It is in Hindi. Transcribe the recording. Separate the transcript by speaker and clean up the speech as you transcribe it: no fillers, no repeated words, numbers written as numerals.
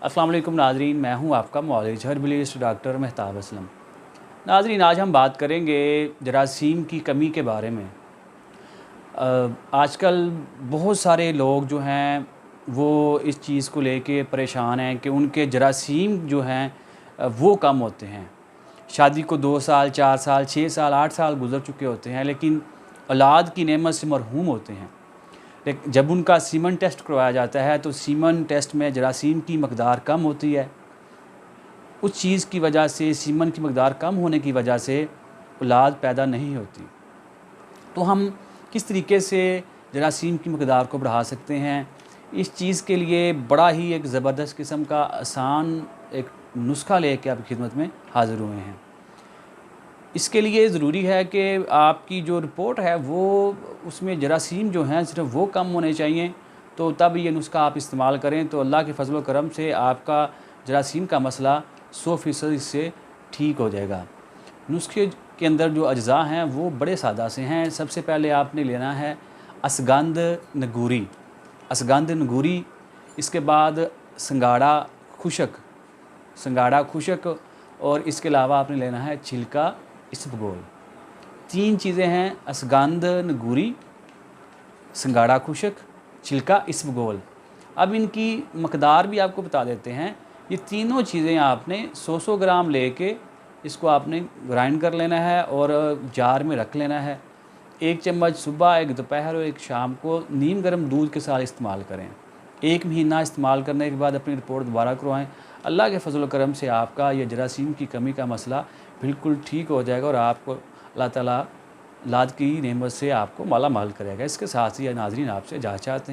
Speaker 1: अस्सलाम वालेकुम नाज़रीन, मैं हूं आपका मुआलिज हर्बलिस्ट डॉक्टर मेहताब असलम। नाज़रीन, आज हम बात करेंगे जरासीम की कमी के बारे में। आजकल बहुत सारे लोग जो हैं वो इस चीज़ को लेके परेशान हैं कि उनके जरासीम जो हैं वो कम होते हैं। शादी को 2 साल, 4 साल, 6 साल, 8 साल गुज़र चुके होते हैं, लेकिन औलाद की नेमत से मरहूम होते हैं। लेकिन जब उनका सीमन टेस्ट करवाया जाता है तो सीमन टेस्ट में जरासीम की मकदार कम होती है। उस चीज़ की वजह से, सीमन की मकदार कम होने की वजह से औलाद पैदा नहीं होती। तो हम किस तरीके से जरासीम की मकदार को बढ़ा सकते हैं? इस चीज़ के लिए बड़ा ही एक ज़बरदस्त किस्म का आसान एक नुस्खा लेके आपकी खिदमत में हाज़िर हुए हैं। इसके लिए ज़रूरी है कि आपकी जो रिपोर्ट है वो उसमें जरासीम जो हैं सिर्फ़ वो कम होने चाहिए, तो तब ये नुस्खा आप इस्तेमाल करें तो अल्लाह के फ़ज़ल व करम से आपका जरासीम का मसला 100% इससे ठीक हो जाएगा। नुस्खे के अंदर जो अज्ज़ा हैं वो बड़े सादा से हैं। सबसे पहले आपने लेना है अश्वगंध नगूरी, अश्वगंध नगूरी। इसके बाद संगाड़ा खुशक और इसके अलावा आपने लेना है छिलका इसबगोल। 3 चीज़ें हैं, अश्वगंध नगूरी, संगाड़ा खुशक, छिलका इसबगोल। अब इनकी मकदार भी आपको बता देते हैं। ये तीनों चीज़ें आपने 100-100 ग्राम लेके इसको आपने ग्राइंड कर लेना है और जार में रख लेना है। 1 चम्मच सुबह, 1 दोपहर और 1 शाम को नीम गर्म दूध के साथ इस्तेमाल करें। 1 महीना इस्तेमाल करने के बाद अपनी रिपोर्ट दोबारा करवाएं। अल्लाह के फ़ज़ल व करम से आपका ये जरासीम की कमी का मसला बिल्कुल ठीक हो जाएगा और आपको अल्लाह ताला औलाद की नेमत से आपको माला माल करेगा। इसके साथ ही नाज़रीन आपसे इजाज़त चाहते हैं।